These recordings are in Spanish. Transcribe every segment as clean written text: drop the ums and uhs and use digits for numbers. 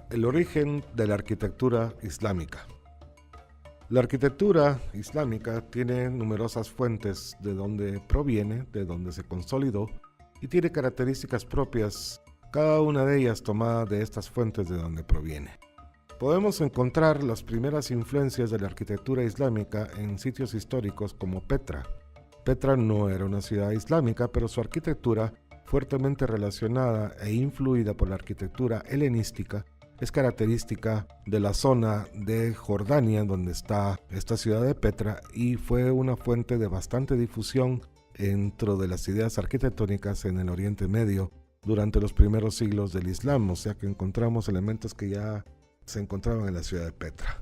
El origen de la arquitectura islámica. La arquitectura islámica tiene numerosas fuentes de donde proviene, de donde se consolidó y tiene características propias, cada una de ellas tomada de estas fuentes de donde proviene. Podemos encontrar las primeras influencias de la arquitectura islámica en sitios históricos como Petra. Petra no era una ciudad islámica, pero su arquitectura, fuertemente relacionada e influida por la arquitectura helenística, es característica de la zona de Jordania donde está esta ciudad de Petra y fue una fuente de bastante difusión dentro de las ideas arquitectónicas en el Oriente Medio durante los primeros siglos del Islam, o sea que encontramos elementos que ya se encontraban en la ciudad de Petra.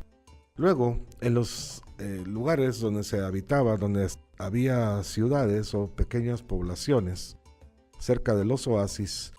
Luego, en los lugares donde se habitaba, donde había ciudades o pequeñas poblaciones cerca de los oasis,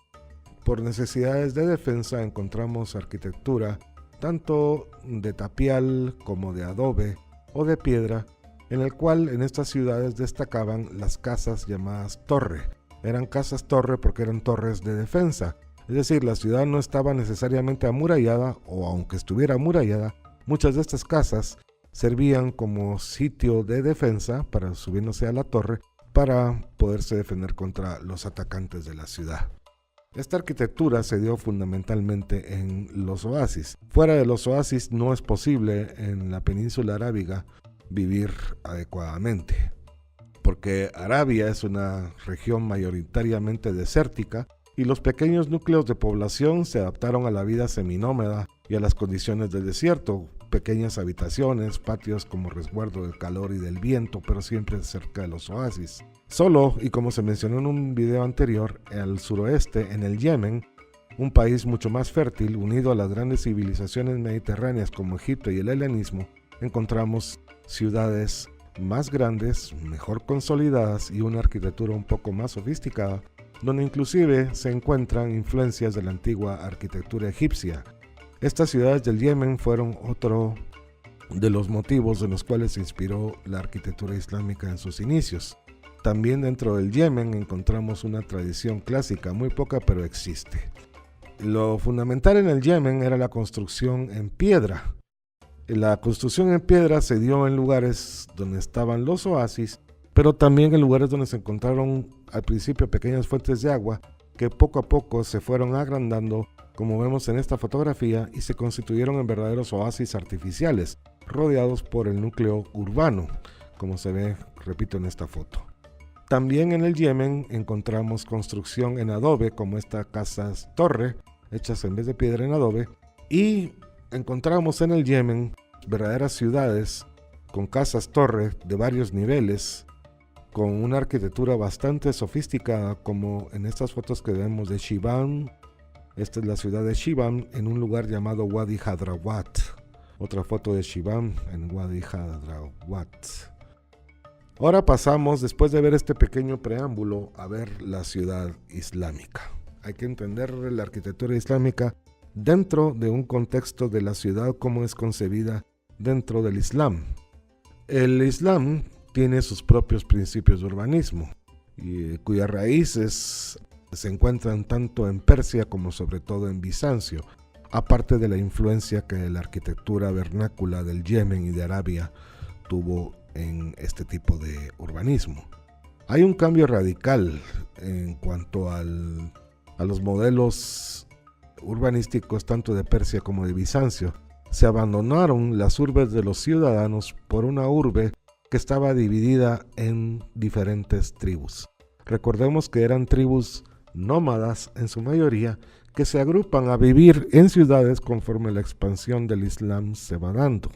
por necesidades de defensa encontramos arquitectura tanto de tapial como de adobe o de piedra, en el cual en estas ciudades destacaban las casas llamadas torre. Eran casas torre porque eran torres de defensa, es decir, la ciudad no estaba necesariamente amurallada, o aunque estuviera amurallada, muchas de estas casas servían como sitio de defensa para subiéndose a la torre para poderse defender contra los atacantes de la ciudad. Esta arquitectura se dio fundamentalmente en los oasis. Fuera de los oasis no es posible en la península arábiga vivir adecuadamente, porque Arabia es una región mayoritariamente desértica y los pequeños núcleos de población se adaptaron a la vida seminómada y a las condiciones del desierto, pequeñas habitaciones, patios como resguardo del calor y del viento, pero siempre cerca de los oasis. Solo, y como se mencionó en un video anterior, al suroeste, en el Yemen, un país mucho más fértil, unido a las grandes civilizaciones mediterráneas como Egipto y el helenismo, encontramos ciudades más grandes, mejor consolidadas y una arquitectura un poco más sofisticada, donde inclusive se encuentran influencias de la antigua arquitectura egipcia. Estas ciudades del Yemen fueron otro de los motivos en los cuales se inspiró la arquitectura islámica en sus inicios. También dentro del Yemen encontramos una tradición clásica, muy poca pero existe. Lo fundamental en el Yemen era la construcción en piedra. La construcción en piedra se dio en lugares donde estaban los oasis, pero también en lugares donde se encontraron al principio pequeñas fuentes de agua que poco a poco se fueron agrandando, como vemos en esta fotografía, y se constituyeron en verdaderos oasis artificiales, rodeados por el núcleo urbano, como se ve, repito, en esta foto. También en el Yemen encontramos construcción en adobe, como estas casas torre, hechas en vez de piedra en adobe, y encontramos en el Yemen verdaderas ciudades con casas torre de varios niveles, con una arquitectura bastante sofisticada, como en estas fotos que vemos de Shibam. Esta es la ciudad de Shibam en un lugar llamado Wadi Hadrawat. Otra foto de Shibam en Wadi Hadrawat. Ahora pasamos, después de ver este pequeño preámbulo, a ver la ciudad islámica. Hay que entender la arquitectura islámica dentro de un contexto de la ciudad como es concebida dentro del Islam. El Islam tiene sus propios principios de urbanismo, cuyas raíces se encuentran tanto en Persia como sobre todo en Bizancio, aparte de la influencia que la arquitectura vernácula del Yemen y de Arabia tuvo en este tipo de urbanismo. Hay un cambio radical en cuanto a los modelos urbanísticos tanto de Persia como de Bizancio. Se abandonaron las urbes de los ciudadanos por una urbe que estaba dividida en diferentes tribus. Recordemos que eran tribus nómadas en su mayoría que se agrupan a vivir en ciudades conforme la expansión del Islam se va dando.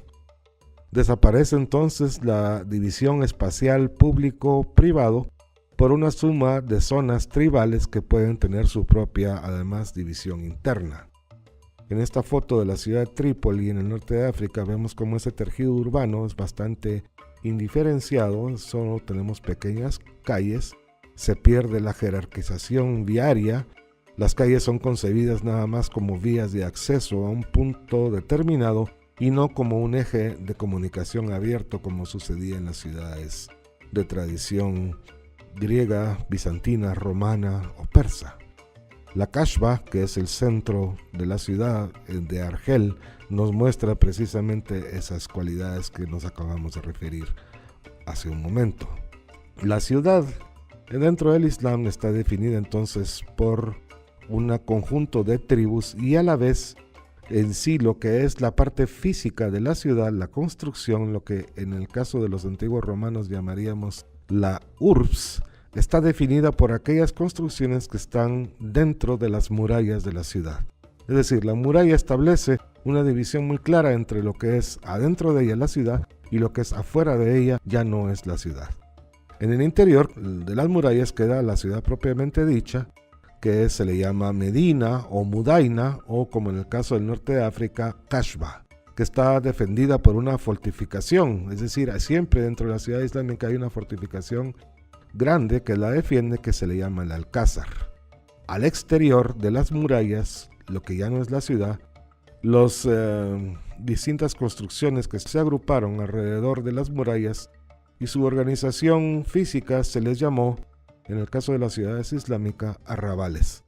Desaparece entonces la división espacial público-privado por una suma de zonas tribales que pueden tener su propia, además, división interna. En esta foto de la ciudad de Trípoli en el norte de África vemos cómo ese tejido urbano es bastante indiferenciado, solo tenemos pequeñas calles, se pierde la jerarquización viaria, las calles son concebidas nada más como vías de acceso a un punto determinado y no como un eje de comunicación abierto como sucedía en las ciudades de tradición griega, bizantina, romana o persa. La Kashba, que es el centro de la ciudad de Argel, nos muestra precisamente esas cualidades que nos acabamos de referir hace un momento. La ciudad dentro del Islam está definida entonces por un conjunto de tribus y a la vez en sí lo que es la parte física de la ciudad, la construcción, lo que en el caso de los antiguos romanos llamaríamos la urbs, está definida por aquellas construcciones que están dentro de las murallas de la ciudad. Es decir, la muralla establece una división muy clara entre lo que es adentro de ella la ciudad y lo que es afuera de ella ya no es la ciudad. En el interior de las murallas queda la ciudad propiamente dicha, que se le llama Medina o Mudaina, o como en el caso del norte de África, Kashba, que está defendida por una fortificación, es decir, siempre dentro de la ciudad islámica hay una fortificación grande que la defiende, que se le llama el Alcázar. Al exterior de las murallas, lo que ya no es la ciudad, las distintas construcciones que se agruparon alrededor de las murallas y su organización física se les llamó, en el caso de las ciudades islámicas, arrabales.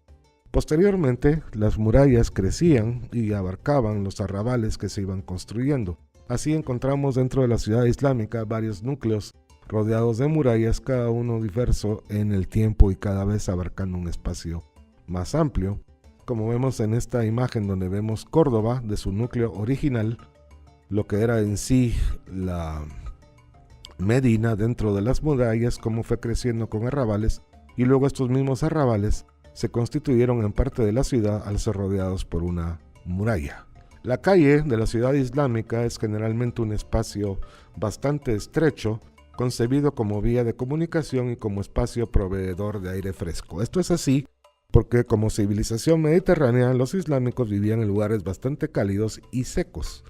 Posteriormente, las murallas crecían y abarcaban los arrabales que se iban construyendo. Así encontramos dentro de la ciudad islámica varios núcleos rodeados de murallas, cada uno diverso en el tiempo y cada vez abarcando un espacio más amplio. Como vemos en esta imagen donde vemos Córdoba de su núcleo original, lo que era en sí la Medina dentro de las murallas, cómo fue creciendo con arrabales, y luego estos mismos arrabales se constituyeron en parte de la ciudad al ser rodeados por una muralla. La calle de la ciudad islámica es generalmente un espacio bastante estrecho, concebido como vía de comunicación y como espacio proveedor de aire fresco. Esto es así porque como civilización mediterránea, los islámicos vivían en lugares bastante cálidos y secos.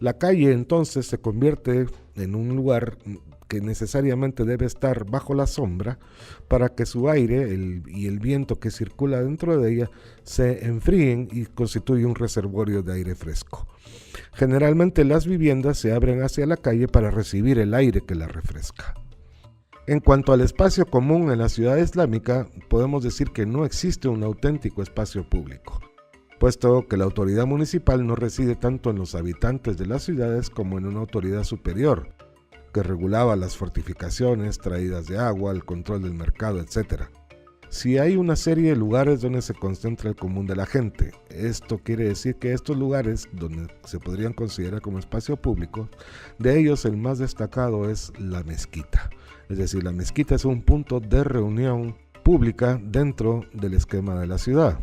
La calle entonces se convierte en un lugar que necesariamente debe estar bajo la sombra para que su aire y el viento que circula dentro de ella se enfríen y constituye un reservorio de aire fresco. Generalmente las viviendas se abren hacia la calle para recibir el aire que la refresca. En cuanto al espacio común en la ciudad islámica, podemos decir que no existe un auténtico espacio público, puesto que la autoridad municipal no reside tanto en los habitantes de las ciudades como en una autoridad superior, que regulaba las fortificaciones, traídas de agua, el control del mercado, etc. Si hay una serie de lugares donde se concentra el común de la gente, esto quiere decir que estos lugares, donde se podrían considerar como espacio público, de ellos el más destacado es la mezquita. Es decir, la mezquita es un punto de reunión pública dentro del esquema de la ciudad.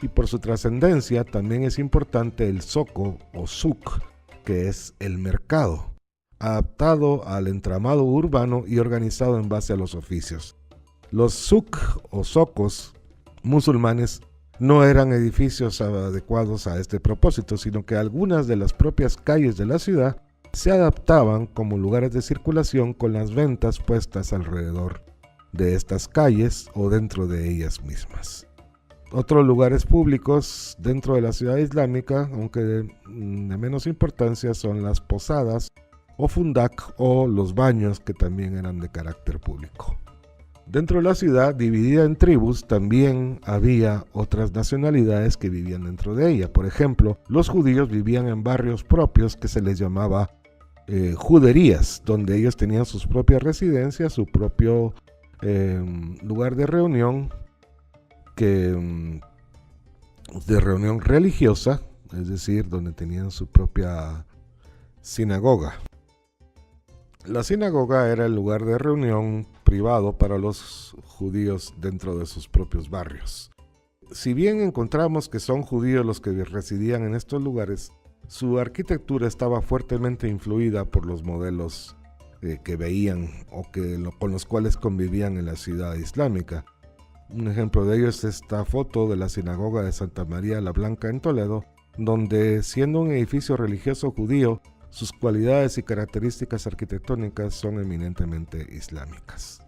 Y por su trascendencia también es importante el zoco o suk, que es el mercado, adaptado al entramado urbano y organizado en base a los oficios. Los suk o zocos musulmanes no eran edificios adecuados a este propósito, sino que algunas de las propias calles de la ciudad se adaptaban como lugares de circulación con las ventas puestas alrededor de estas calles o dentro de ellas mismas. Otros lugares públicos dentro de la ciudad islámica, aunque de menos importancia, son las posadas o fundak o los baños, que también eran de carácter público. Dentro de la ciudad, dividida en tribus, también había otras nacionalidades que vivían dentro de ella. Por ejemplo, los judíos vivían en barrios propios que se les llamaba juderías, donde ellos tenían sus propias residencias, su propio lugar de reunión, de reunión religiosa, es decir, donde tenían su propia sinagoga. La sinagoga era el lugar de reunión privado para los judíos dentro de sus propios barrios. Si bien encontramos que son judíos los que residían en estos lugares, su arquitectura estaba fuertemente influida por los modelos que veían o con los cuales convivían en la ciudad islámica. Un ejemplo de ello es esta foto de la sinagoga de Santa María la Blanca en Toledo, donde, siendo un edificio religioso judío, sus cualidades y características arquitectónicas son eminentemente islámicas.